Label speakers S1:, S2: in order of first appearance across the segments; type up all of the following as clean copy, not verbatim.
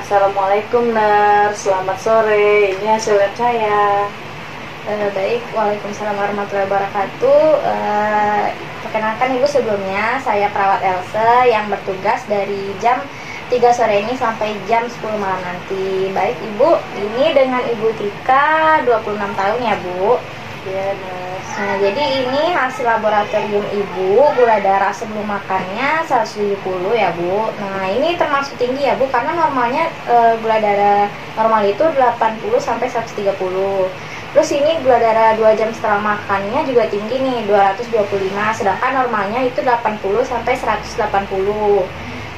S1: Assalamualaikum Nars, selamat sore. Ini hasil lab saya.
S2: Baik, Waalaikumsalam warahmatullahi wabarakatuh. Perkenalkan Ibu, sebelumnya saya perawat Else yang bertugas dari jam 3 sore ini sampai jam 10 malam nanti. Baik Ibu, ini dengan Ibu Tika, 26 tahun ya Bu.
S1: Ya Nars.
S2: Nah, jadi ini hasil laboratorium Ibu, gula darah sebelum makannya 170 ya Bu. Nah, ini termasuk tinggi ya Bu, karena normalnya gula darah normal itu 80 sampai 130. Terus ini gula darah 2 jam setelah makannya juga tinggi nih, 225, sedangkan normalnya itu 80 sampai 180.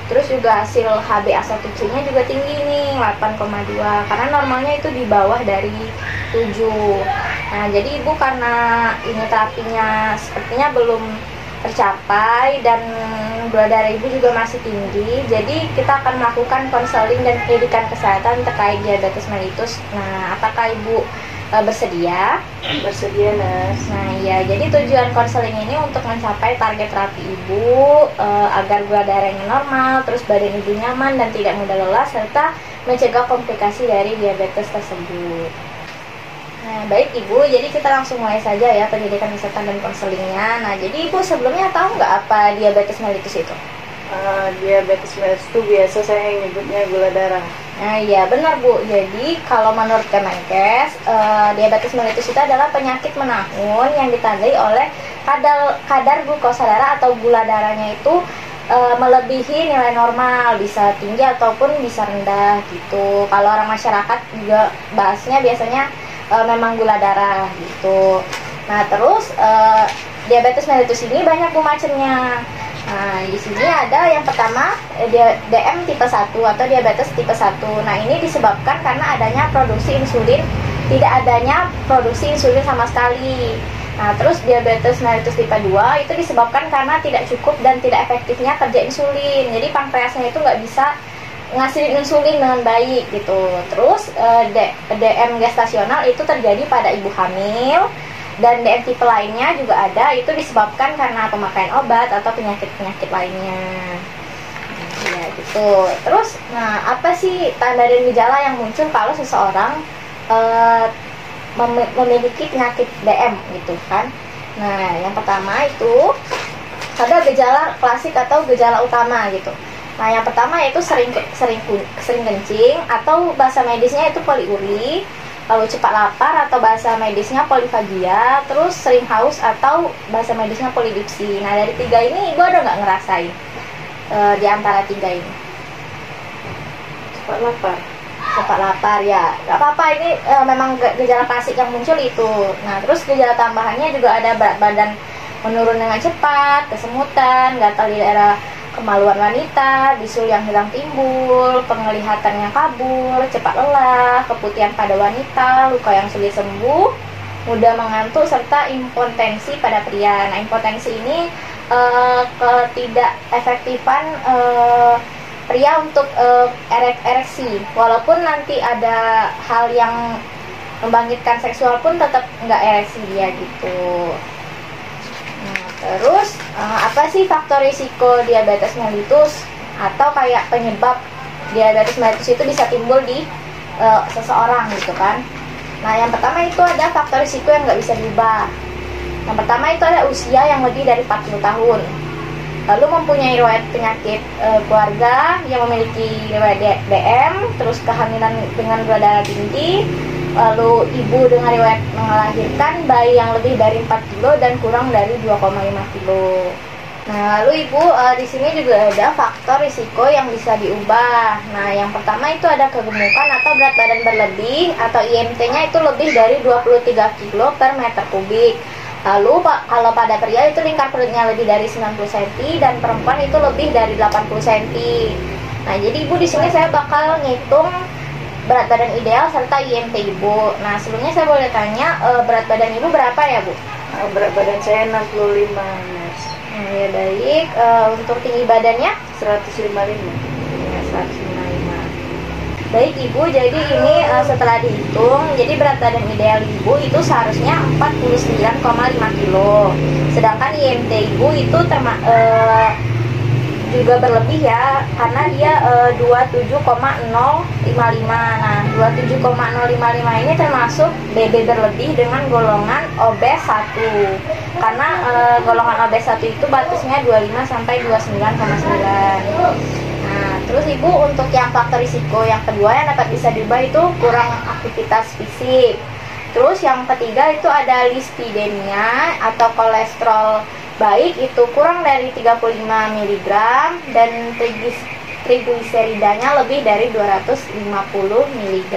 S2: Terus juga hasil HbA1c-nya juga tinggi nih, 8,2, karena normalnya itu di bawah dari 7. Nah, jadi Ibu karena ini terapinya sepertinya belum tercapai dan gula darah Ibu juga masih tinggi, jadi kita akan melakukan konseling dan pendidikan kesehatan terkait diabetes mellitus. Nah, apakah Ibu bersedia?
S1: Bersedia Nars.
S2: Nah ya, jadi tujuan konseling ini untuk mencapai target terapi Ibu agar gula darahnya normal, terus badan Ibu nyaman dan tidak mudah lelah, serta mencegah komplikasi dari diabetes tersebut. Nah baik Ibu, jadi kita langsung mulai saja ya pendidikan kesehatan dan konselingnya. Nah jadi Ibu sebelumnya tahu nggak apa diabetes mellitus itu?
S1: Diabetes mellitus itu biasa saya nyebutnya gula darah.
S2: Nah iya benar Bu, jadi kalau menurut Kemenkes, diabetes mellitus itu adalah penyakit menahun yang ditandai oleh kadar glukosa darah atau gula darahnya itu melebihi nilai normal, bisa tinggi ataupun bisa rendah gitu. Kalau orang masyarakat juga bahasnya biasanya memang gula darah gitu. Nah terus diabetes mellitus ini banyak Bu macamnya. Nah, di sini ada yang pertama DM tipe 1 atau diabetes tipe 1. Nah, ini disebabkan karena adanya produksi insulin, tidak adanya produksi insulin sama sekali. Nah, terus diabetes mellitus tipe 2 itu disebabkan karena tidak cukup dan tidak efektifnya kerja insulin. Jadi pankreasnya itu nggak bisa ngasih insulin dengan baik gitu. Terus DM gestasional itu terjadi pada ibu hamil. Dan DM tipe lainnya juga ada, itu disebabkan karena pemakaian obat atau penyakit-penyakit lainnya. Ya gitu. Terus, nah apa sih tanda dan gejala yang muncul kalau seseorang memiliki penyakit DM gitu kan? Nah yang pertama itu ada gejala klasik atau gejala utama gitu. Nah yang pertama yaitu sering kencing atau bahasa medisnya itu poliuri. Lalu cepat lapar atau bahasa medisnya polifagia, terus sering haus atau bahasa medisnya polidipsi. Nah dari 3 ini Ibu ada nggak ngerasain di antara 3 ini?
S1: Cepat lapar.
S2: Cepat lapar ya, nggak apa-apa, ini memang gejala klasik yang muncul itu. Nah terus gejala tambahannya juga ada berat badan menurun dengan cepat, kesemutan, gatal di daerah kemaluan wanita, bisul yang hilang timbul, penglihatan yang kabur, cepat lelah, keputihan pada wanita, luka yang sulit sembuh, mudah mengantuk, serta impotensi pada pria. Nah, impotensi ini ketidak efektifan pria untuk ereksi. Walaupun nanti ada hal yang membangkitkan seksual pun tetap nggak ereksi dia gitu. Terus apa sih faktor risiko diabetes mellitus atau kayak penyebab diabetes mellitus itu bisa timbul di seseorang gitu kan? Nah yang pertama itu ada faktor risiko yang nggak bisa diubah. Yang pertama itu ada usia yang lebih dari 40 tahun. Lalu mempunyai riwayat penyakit keluarga yang memiliki riwayat DM, terus kehamilan dengan gula darah tinggi. Lalu ibu dengan riwayat melahirkan bayi yang lebih dari 4 kilo dan kurang dari 2,5 kilo. Nah, lalu ibu di sini juga ada faktor risiko yang bisa diubah. Nah, yang pertama itu ada kegemukan atau berat badan berlebih atau IMT-nya itu lebih dari 23 kilo per meter kubik. Lalu kalau pada pria itu lingkar perutnya lebih dari 90 cm dan perempuan itu lebih dari 80 cm. Nah, jadi ibu di sini saya bakal ngitung berat badan ideal serta IMT Ibu. Nah sebelumnya saya boleh tanya berat badan Ibu berapa ya Bu?
S1: Berat badan saya 65 Nars.
S2: Nah ya baik, untuk tinggi badannya?
S1: 155.
S2: Ya 155. Baik Ibu, jadi ini setelah dihitung, jadi berat badan ideal Ibu itu seharusnya 49,5 kilo. Sedangkan IMT Ibu itu juga berlebih ya, karena dia 27,055. Nah, 27,055 ini termasuk BB berlebih dengan golongan obes 1. Karena golongan obes 1 itu batasnya 25 sampai 29,9. Nah, terus Ibu untuk yang faktor risiko yang kedua yang dapat bisa diubah itu kurang aktivitas fisik. Terus yang ketiga itu ada lipidemia atau kolesterol baik itu kurang dari 35 mg dan trigliseridanya lebih dari 250 mg.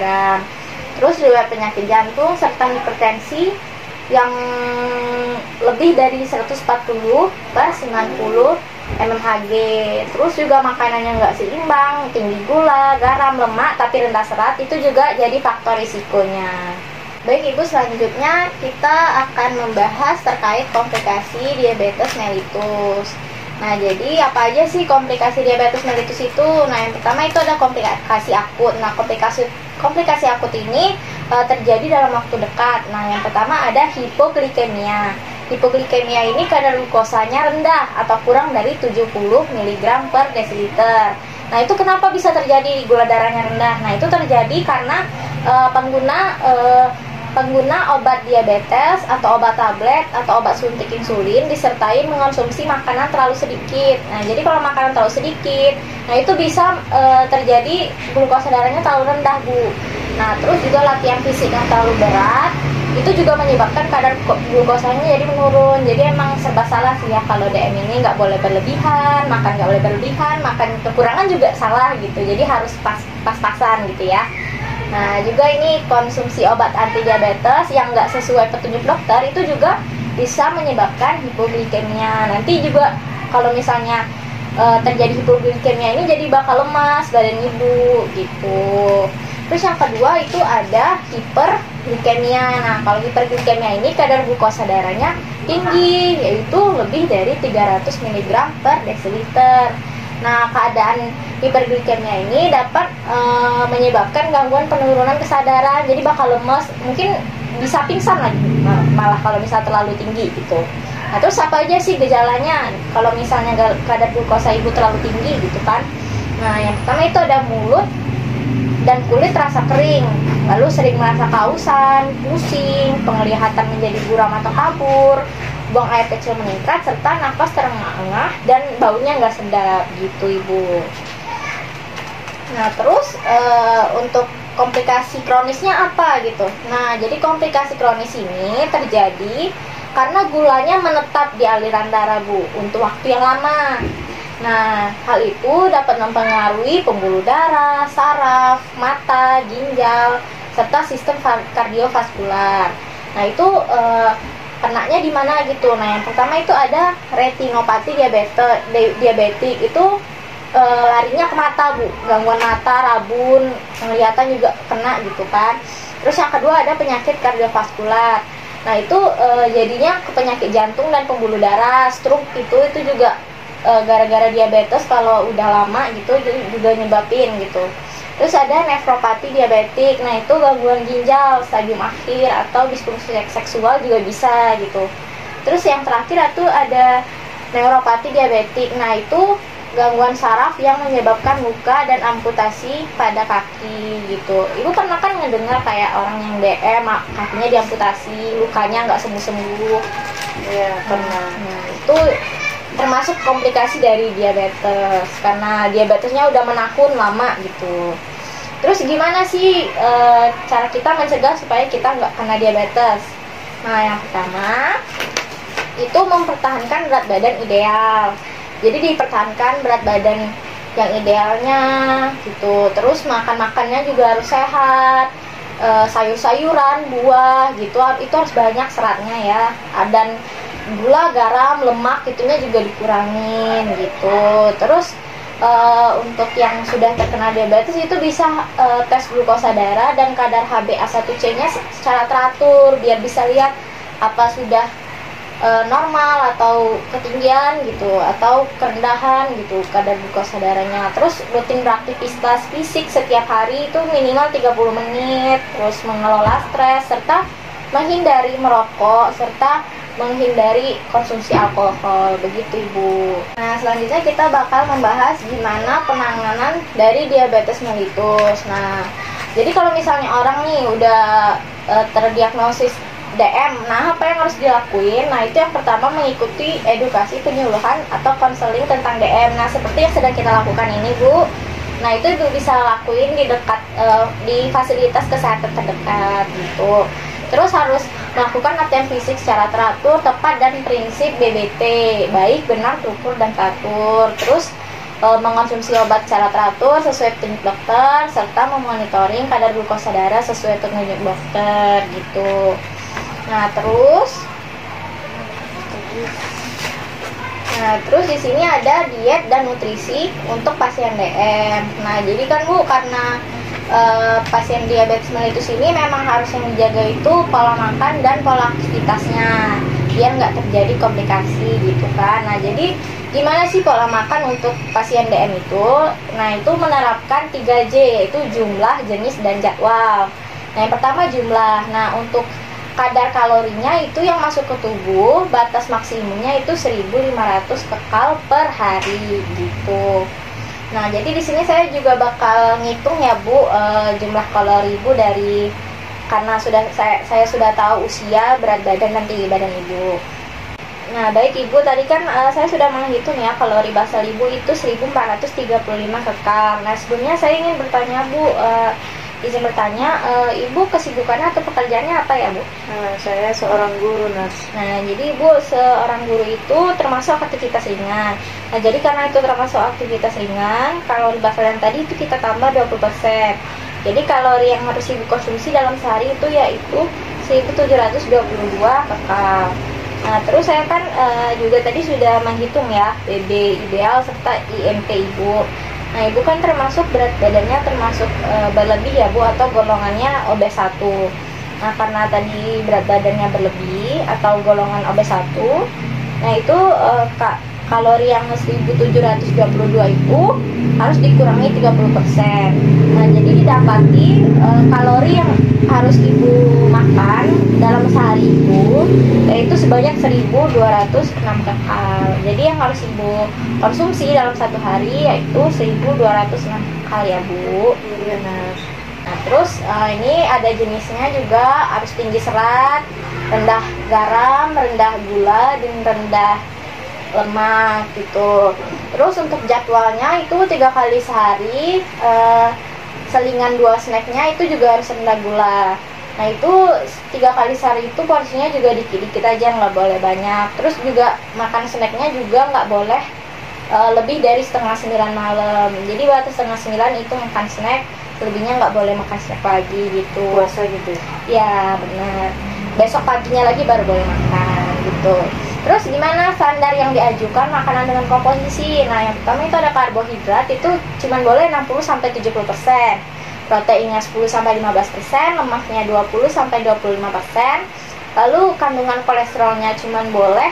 S2: Terus riwayat penyakit jantung serta hipertensi yang lebih dari 140/90 mmHg. Terus juga makanannya nggak seimbang, tinggi gula, garam, lemak tapi rendah serat itu juga jadi faktor risikonya. Baik Ibu, selanjutnya kita akan membahas terkait komplikasi diabetes mellitus. Nah, jadi apa aja sih komplikasi diabetes mellitus itu? Nah, yang pertama itu ada komplikasi akut. Nah, komplikasi akut ini terjadi dalam waktu dekat. Nah, yang pertama ada hipoglikemia. Hipoglikemia ini kadar glukosanya rendah atau kurang dari 70 mg/dl. Nah, itu kenapa bisa terjadi gula darahnya rendah? Nah, itu terjadi karena pengguna obat diabetes atau obat tablet atau obat suntik insulin disertai mengonsumsi makanan terlalu sedikit. Nah, jadi kalau makanan terlalu sedikit, nah itu bisa terjadi glukosa darahnya terlalu rendah, Bu. Nah, terus juga latihan fisik yang terlalu berat itu juga menyebabkan kadar glukosanya jadi menurun. Jadi emang serba salah sih ya, kalau DM ini nggak boleh berlebihan, makan nggak boleh berlebihan, makan kekurangan juga salah gitu. Jadi harus pas-pasan gitu ya. Nah, juga ini konsumsi obat anti diabetes yang nggak sesuai petunjuk dokter itu juga bisa menyebabkan hipoglikemia. Nanti juga kalau misalnya terjadi hipoglikemia ini jadi bakal lemas badan Ibu gitu. Terus yang kedua itu ada hiperglikemia. Nah, kalau hiperglikemia ini kadar glukosa darahnya tinggi, yaitu lebih dari 300 mg/dl. Nah, keadaan hiperglikemia ini dapat menyebabkan gangguan penurunan kesadaran, jadi bakal lemes, mungkin bisa pingsan lagi malah kalau misalnya terlalu tinggi gitu. Nah, terus apa aja sih gejalanya kalau misalnya kadar glukosa Ibu terlalu tinggi gitu kan? Nah, yang pertama itu ada mulut dan kulit terasa kering, lalu sering merasa kehausan, pusing, penglihatan menjadi buram atau kabur, buang air kecil meningkat, serta nafas terengah-engah dan baunya nggak sedap gitu Ibu. Nah, terus untuk komplikasi kronisnya apa gitu? Nah, jadi komplikasi kronis ini terjadi karena gulanya menetap di aliran darah, Bu, untuk waktu yang lama. Nah, hal itu dapat mempengaruhi pembuluh darah, saraf, mata, ginjal, serta sistem kardiovaskular. Nah, itu kenanya di mana gitu. Nah, yang pertama itu ada retinopati diabetik itu larinya ke mata, Bu, gangguan mata, rabun, penglihatan juga kena gitu kan. Terus yang kedua ada penyakit kardiovaskular. Nah, itu jadinya ke penyakit jantung dan pembuluh darah, stroke itu juga gara-gara diabetes kalau udah lama gitu juga nyebabin gitu. Terus ada nefropati diabetik. Nah, itu gangguan ginjal stadium akhir atau disfungsi seksual juga bisa gitu. Terus yang terakhir itu ada neuropati diabetik. Nah, itu gangguan saraf yang menyebabkan luka dan amputasi pada kaki gitu. Ibu pernah kan ngedengar kayak orang yang DM kakinya diamputasi, lukanya nggak sembuh-sembuh.
S1: Iya, pernah.
S2: Nah, itu termasuk komplikasi dari diabetes karena diabetesnya udah menakun lama gitu. Terus gimana sih cara kita mencegah supaya kita nggak kena diabetes? Nah, yang pertama itu mempertahankan berat badan ideal. Jadi dipertahankan berat badan yang idealnya gitu. Terus makannya juga harus sehat, sayur-sayuran, buah gitu, itu harus banyak seratnya ya. Dan gula, garam, lemak itunya juga dikurangin gitu. Terus untuk yang sudah terkena diabetes itu bisa tes glukosa darah dan kadar HbA1c nya secara teratur biar bisa lihat apa sudah normal atau ketinggian gitu atau kerendahan gitu kadar glukosa darahnya. Terus rutin beraktivitas fisik setiap hari itu minimal 30 menit, terus mengelola stres serta menghindari merokok serta menghindari konsumsi alkohol, begitu Ibu. Nah, selanjutnya kita bakal membahas gimana penanganan dari diabetes mellitus. Nah, jadi kalau misalnya orang nih udah terdiagnosis DM, nah apa yang harus dilakuin? Nah, itu yang pertama mengikuti edukasi penyuluhan atau konseling tentang DM. Nah, seperti yang sedang kita lakukan ini Bu. Nah, itu Ibu bisa lakuin di dekat di fasilitas kesehatan terdekat gitu. Terus harus melakukan latihan fisik secara teratur, tepat, dan prinsip BBT, baik, benar, terukur, dan teratur. Terus mengonsumsi obat secara teratur sesuai petunjuk dokter, serta memonitoring kadar glukosa darah sesuai petunjuk dokter gitu. Nah, terus di sini ada diet dan nutrisi untuk pasien DM. Nah, jadi kan Bu, karena pasien diabetes mellitus ini memang harus yang dijaga itu pola makan dan pola aktivitasnya biar nggak terjadi komplikasi gitu kan. Nah, jadi gimana sih pola makan untuk pasien DM itu? Nah, itu menerapkan 3J, yaitu jumlah, jenis, dan jadwal. Nah, yang pertama jumlah. Nah, untuk kadar kalorinya itu yang masuk ke tubuh, batas maksimumnya itu 1.500 kcal per hari gitu. Nah, jadi di sini saya juga bakal ngitung ya Bu, jumlah kalori Ibu dari, karena saya sudah tahu usia, berat badan, dan tinggi badan Ibu. Nah, baik Ibu, tadi kan saya sudah menghitung ya kalori basal Ibu itu 1.435 kcal. Nah, sebelumnya saya ingin bertanya Bu, izin bertanya, Ibu kesibukannya atau pekerjaannya apa ya Bu?
S1: Saya seorang guru, Nas.
S2: Nah, jadi Ibu seorang guru itu termasuk aktivitas ringan. Nah, jadi karena itu termasuk aktivitas ringan, kalori basal yang tadi itu kita tambah 20%. Jadi kalori yang harus Ibu konsumsi dalam sehari itu yaitu 1.722 kcal. Nah, terus saya kan juga tadi sudah menghitung ya BB ideal serta IMT Ibu. Nah, Ibu kan termasuk berat badannya termasuk berlebih ya Bu, atau golongannya obes 1. Nah, karena tadi berat badannya berlebih atau golongan obes 1, nah itu kalori yang 1.722 itu harus dikurangi 30%. Nah, jadi didapati kalori yang harus Ibu makan dalam sehari itu yaitu sebanyak 1.206 kcal. Jadi yang harus Ibu konsumsi dalam satu hari yaitu 1.206 kcal ya Bu.
S1: Iya, Nas.
S2: Nah, terus ini ada jenisnya juga, harus tinggi serat, rendah garam, rendah gula, dan rendah lemak gitu. Terus untuk jadwalnya itu 3 kali sehari, selingan 2 snacknya itu juga harus rendah gula. Nah, itu 3 kali sehari itu porsinya juga dikit-dikit aja, nggak boleh banyak. Terus juga makan snacknya juga nggak boleh lebih dari 8:30 malam. Jadi batas 8:30 itu makan snack, selebihnya nggak boleh makan snack lagi gitu.
S1: Puasa gitu ya?
S2: Ya, benar. Besok paginya lagi baru boleh makan gitu. Terus gimana standar yang diajukan makanan dengan komposisi? Nah, yang pertama itu ada karbohidrat, itu cuma boleh 60-70%, proteinnya 10-15%, lemaknya 20-25%. Lalu kandungan kolesterolnya cuma boleh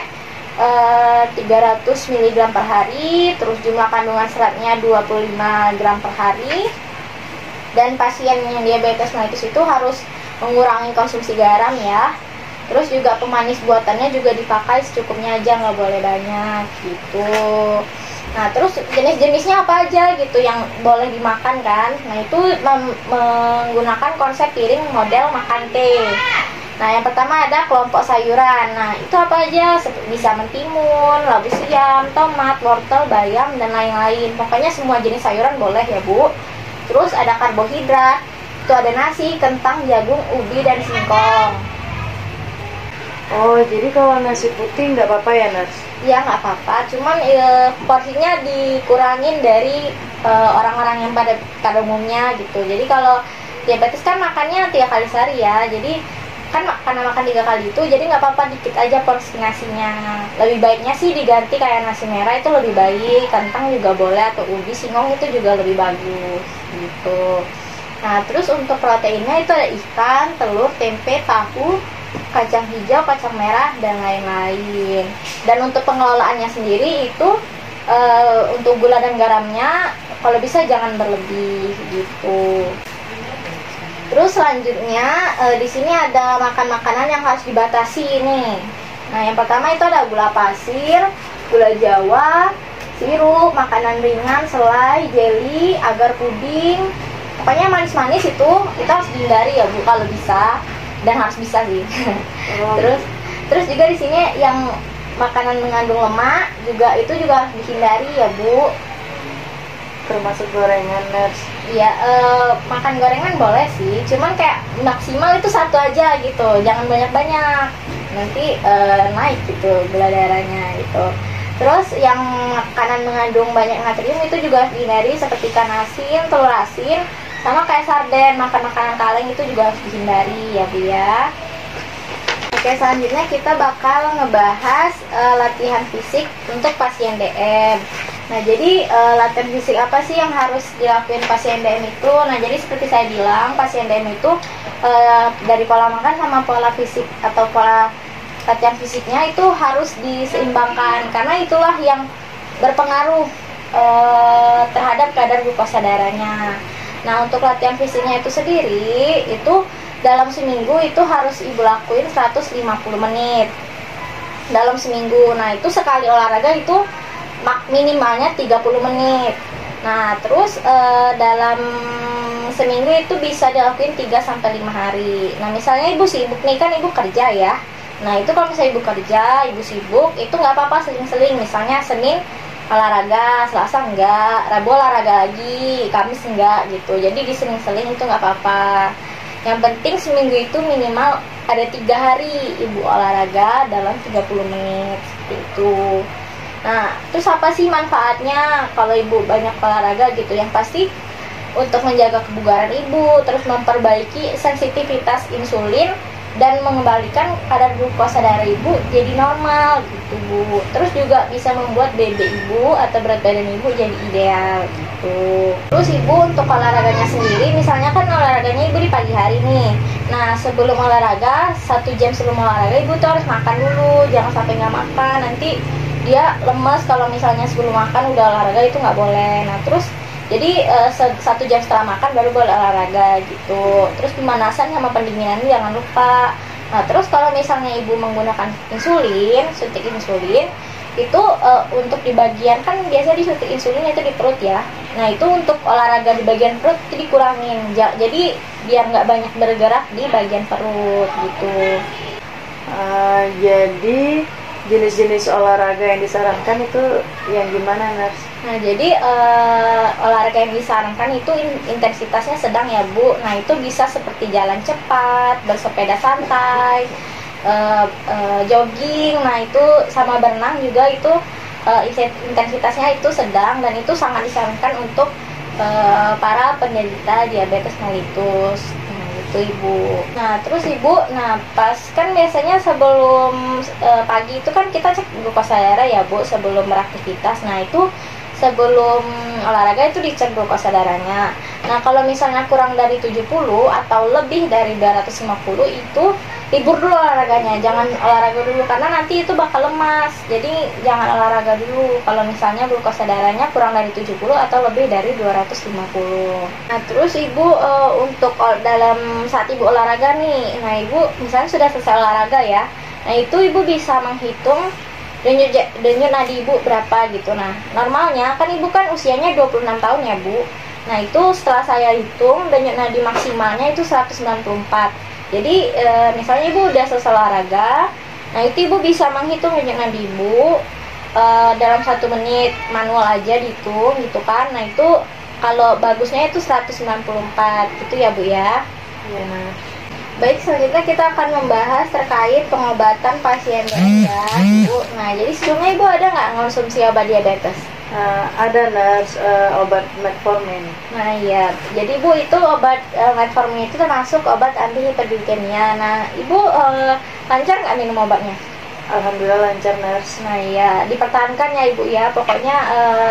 S2: 300 mg per hari, terus jumlah kandungan seratnya 25 gram per hari. Dan pasien yang diabetes mellitus itu harus mengurangi konsumsi garam ya. Terus juga pemanis buatannya juga dipakai secukupnya aja, nggak boleh banyak gitu. Nah, terus jenis-jenisnya apa aja gitu yang boleh dimakan kan? Nah, itu menggunakan konsep piring model makan teh. Nah, yang pertama ada kelompok sayuran. Nah, itu apa aja? Bisa mentimun, labu siam, tomat, wortel, bayam, dan lain-lain. Pokoknya semua jenis sayuran boleh ya Bu. Terus ada karbohidrat, itu ada nasi, kentang, jagung, ubi, dan singkong.
S1: Oh, jadi kalau nasi putih nggak apa-apa ya, Nas?
S2: Ya, nggak apa-apa, cuman porsinya dikurangin dari orang-orang yang pada umumnya gitu. Jadi kalau diabetes kan makannya 3 kali sehari ya, jadi kan karena makan 3 kali itu, jadi nggak apa-apa dikit aja porsi nasinya. Lebih baiknya sih diganti kayak nasi merah, itu lebih baik. Kentang juga boleh, atau ubi, singkong itu juga lebih bagus gitu. Nah, terus untuk proteinnya itu ada ikan, telur, tempe, tahu, kacang hijau, kacang merah, dan lain-lain. Dan untuk pengelolaannya sendiri itu untuk gula dan garamnya kalau bisa jangan berlebih gitu. Terus selanjutnya di sini ada makan makanan yang harus dibatasi nih. Nah, yang pertama itu ada gula pasir, gula jawa, sirup, makanan ringan, selai, jelly, agar puding. Pokoknya manis-manis itu harus dihindari ya Bu kalau bisa, dan harus bisa sih. Terus juga di sini yang makanan mengandung lemak juga itu juga harus dihindari ya Bu.
S1: Termasuk gorengan, Nurse.
S2: Iya, makan gorengan boleh sih, cuman kayak maksimal itu satu aja gitu, jangan banyak-banyak, nanti naik gitu gula darahnya gitu. Terus yang makanan mengandung banyak natrium itu juga harus dihindari, seperti ikan asin, telur asin, sama kayak sarden, makan makanan kaleng itu juga harus dihindari ya Bu ya. Oke, selanjutnya kita bakal ngebahas latihan fisik untuk pasien DM. Nah, jadi latihan fisik apa sih yang harus dilakuin pasien DM itu? Nah, jadi seperti saya bilang, pasien DM itu dari pola makan sama pola fisik atau pola latihan fisiknya itu harus diseimbangkan, karena itulah yang berpengaruh terhadap kadar glukosa darahnya. Nah, untuk latihan fisiknya itu sendiri, itu dalam seminggu itu harus Ibu lakuin 150 menit dalam seminggu. Nah, itu sekali olahraga itu minimalnya 30 menit. Nah, terus dalam seminggu itu bisa dilakuin 3-5 hari. Nah, misalnya Ibu sibuk nih, kan Ibu kerja ya. Nah, itu kalau misalnya Ibu kerja, Ibu sibuk, itu nggak apa-apa seling-seling. Misalnya Senin olahraga, Selasa enggak, Rabu olahraga lagi, Kamis enggak gitu. Jadi diseling-seling itu nggak apa-apa. Yang penting seminggu itu minimal ada 3 hari Ibu olahraga dalam 30 menit seperti itu. Nah, terus apa sih manfaatnya kalau Ibu banyak olahraga gitu? Yang pasti untuk menjaga kebugaran Ibu, terus memperbaiki sensitivitas insulin, dan mengembalikan kadar glukosa darah Ibu jadi normal gitu Bu. Terus juga bisa membuat BB Ibu atau berat badan Ibu jadi ideal gitu. Terus Ibu untuk olahraganya sendiri, misalnya kan olahraganya Ibu di pagi hari nih. Nah, sebelum olahraga, 1 jam sebelum olahraga Ibu tuh harus makan dulu, jangan sampai nggak makan, nanti dia lemes kalau misalnya sebelum makan udah olahraga, itu nggak boleh. Nah, terus jadi 1 jam setelah makan baru boleh olahraga gitu. Terus pemanasan sama pendinginan jangan lupa. Nah, terus kalau misalnya Ibu menggunakan insulin, suntik insulin, itu untuk di bagian, kan biasa disuntik insulin itu di perut ya. Nah, itu untuk olahraga di bagian perut itu dikurangin. Jadi biar nggak banyak bergerak di bagian perut gitu.
S1: Jadi jenis-jenis olahraga yang disarankan itu yang gimana, Nurse?
S2: Nah, jadi olahraga yang disarankan itu intensitasnya sedang ya Bu. Nah, itu bisa seperti jalan cepat, bersepeda santai, jogging. Nah, itu sama berenang juga, itu intensitasnya itu sedang, dan itu sangat disarankan untuk para penderita diabetes mellitus. Itu Ibu. Nah, terus Ibu, pas kan biasanya sebelum pagi itu kan kita cek glukosa darah ya Bu, sebelum beraktivitas. Nah, itu sebelum olahraga itu dicek glukosa darahnya. Nah, kalau misalnya kurang dari 70 atau lebih dari 250, itu libur dulu olahraganya, jangan olahraga dulu, karena nanti itu bakal lemas. Jadi jangan olahraga dulu kalau misalnya glukosa darahnya kurang dari 70 atau lebih dari 250. Nah, terus Ibu untuk dalam saat Ibu olahraga nih, nah Ibu misalnya sudah selesai olahraga ya, nah itu Ibu bisa menghitung denyut nadi Ibu berapa gitu. Nah, normalnya kan Ibu kan usianya 26 tahun ya Bu. Nah, itu setelah saya hitung denyut nadi maksimalnya itu 194. Jadi misalnya Ibu udah selesai olahraga, nah itu Ibu bisa menghitung denyut nadi Ibu dalam 1 menit, manual aja dihitung gitu kan. Nah, itu kalau bagusnya itu 194 gitu ya Bu ya.
S1: Iya, nah.
S2: Baik, selanjutnya kita akan membahas terkait pengobatan pasien diabetes Bu. Nah, jadi sebelumnya Ibu ada nggak konsumsi obat diabetes?
S1: Ada, Nurse, obat metformin.
S2: Nah iya, jadi Bu itu obat metformin itu termasuk obat anti hiperglikemia. Nah, Ibu lancar nggak minum obatnya?
S1: Alhamdulillah lancar, Nurse.
S2: Nah iya, dipertahankan ya Ibu ya, pokoknya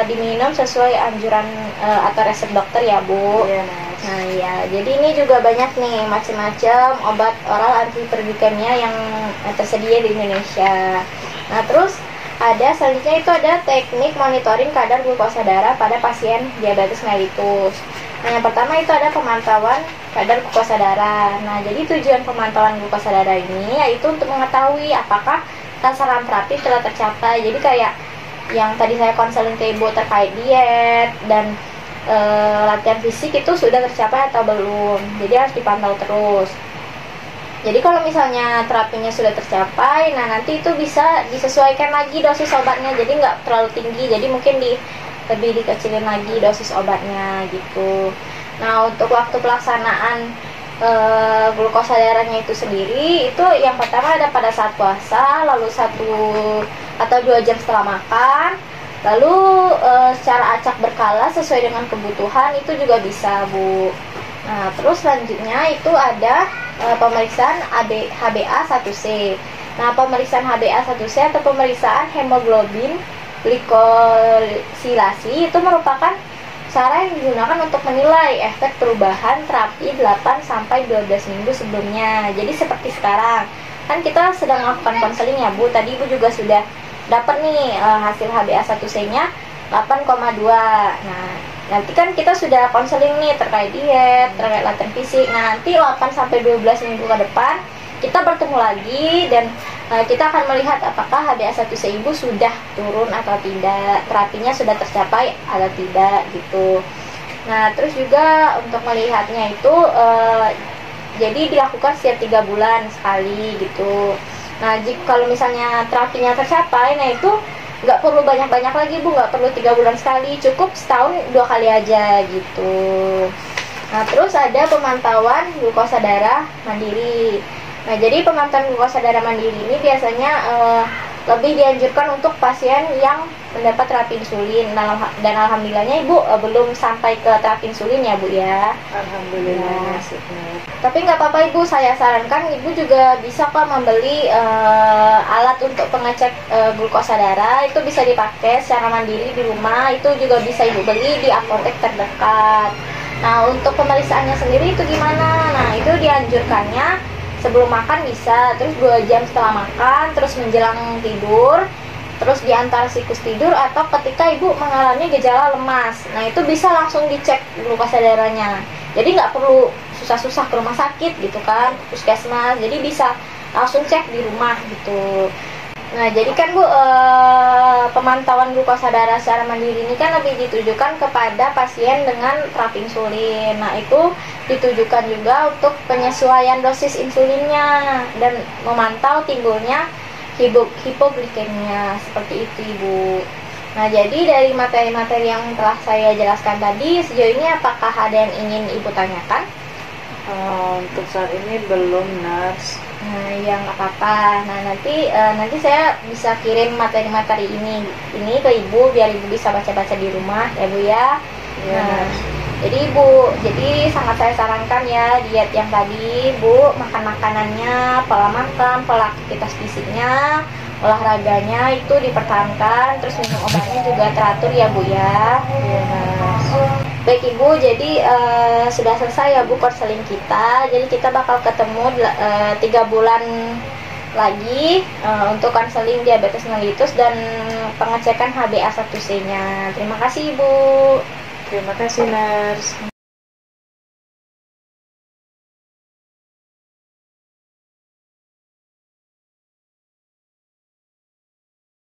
S2: diminum sesuai anjuran atau resep dokter ya Bu.
S1: Iya, Nurse.
S2: Nah iya, jadi ini juga banyak nih macam-macam obat oral anti hiperglikemia yang tersedia di Indonesia. Nah, terus ada selanjutnya itu ada teknik monitoring kadar glukosa darah pada pasien diabetes mellitus. Nah, yang pertama itu ada pemantauan kadar glukosa darah. Nah, jadi tujuan pemantauan glukosa darah ini yaitu untuk mengetahui apakah sasaran terapi telah tercapai. Jadi kayak yang tadi saya konseling ke ibu terkait diet dan latihan fisik itu sudah tercapai atau belum. Jadi harus dipantau terus. Jadi kalau misalnya terapinya sudah tercapai, nah nanti itu bisa disesuaikan lagi dosis obatnya. Jadi nggak terlalu tinggi, jadi mungkin lebih dikecilin lagi dosis obatnya gitu. Nah, untuk waktu pelaksanaan glukosa darahnya itu sendiri, itu yang pertama ada pada saat puasa, lalu 1 atau 2 jam setelah makan, lalu secara acak berkala sesuai dengan kebutuhan itu juga bisa, Bu. Nah, terus selanjutnya itu ada pemeriksaan HbA1c. Nah, pemeriksaan HbA1c atau pemeriksaan hemoglobin glikosilasi itu merupakan cara yang digunakan untuk menilai efek perubahan terapi 8-12 minggu sebelumnya. Jadi seperti sekarang, kan kita sedang melakukan konseling ya, Bu. Tadi Ibu juga sudah dapat nih hasil HbA1c-nya 8,2. Nah, nanti kan kita sudah konseling nih terkait diet, terkait latihan fisik. Nah, nanti 8-12 minggu ke depan kita bertemu lagi dan kita akan melihat apakah HbA1c Ibu sudah turun atau tidak, terapinya sudah tercapai atau tidak gitu. Nah, terus juga untuk melihatnya itu jadi dilakukan setiap 3 bulan sekali gitu. Nah, kalau misalnya terapinya tercapai, nah itu nggak perlu banyak-banyak lagi, Bu, nggak perlu 3 bulan sekali, cukup setahun 2 kali aja gitu. Nah, terus ada pemantauan glukosa darah mandiri. Nah, jadi pemantauan glukosa darah mandiri ini biasanya lebih dianjurkan untuk pasien yang mendapat terapi insulin. Dan alhamdulillahnya Ibu belum sampai ke terapi insulin ya, Bu ya.
S1: Alhamdulillah.
S2: Tapi nggak apa-apa, Ibu, saya sarankan Ibu juga bisa kok membeli alat untuk pengecek glukosa darah. Itu bisa dipakai secara mandiri di rumah. Itu juga bisa Ibu beli di apotek terdekat. Nah, untuk pemeriksaannya sendiri itu gimana? Nah, itu dianjurkannya sebelum makan bisa, terus 2 jam setelah makan, terus menjelang tidur, terus di antara siklus tidur, atau ketika Ibu mengalami gejala lemas. Nah, itu bisa langsung dicek glukosa darahnya. Jadi nggak perlu susah-susah ke rumah sakit gitu kan, puskesmas. Jadi bisa langsung cek di rumah gitu. Nah, jadi kan Bu, pemantauan glukosa darah secara mandiri ini kan lebih ditujukan kepada pasien dengan terapi insulin. Nah, itu ditujukan juga untuk penyesuaian dosis insulinnya dan memantau timbulnya hipoglikemia, seperti itu, Ibu. Nah, jadi dari materi-materi yang telah saya jelaskan tadi, sejauh ini apakah ada yang ingin Ibu tanyakan?
S1: Untuk saat ini belum, Nurse.
S2: Nah, ya nggak apa-apa. Nah, nanti saya bisa kirim materi-materi ini ke Ibu biar Ibu bisa baca-baca di rumah ya, Bu ya.
S1: Ya,
S2: Nah, jadi sangat saya sarankan ya diet yang tadi, Bu, makan makanannya, pola makan, pola aktivitas fisiknya, olahraganya itu dipertahankan, terus minum obatnya juga teratur ya, Bu ya.
S1: Iya, Nurse.
S2: Baik, Ibu, jadi sudah selesai ya, Bu, konseling kita. Jadi kita bakal ketemu 3 bulan lagi untuk konseling diabetes mellitus dan pengecekan HbA1c-nya. Terima kasih, Ibu.
S1: Terima kasih, Nurse.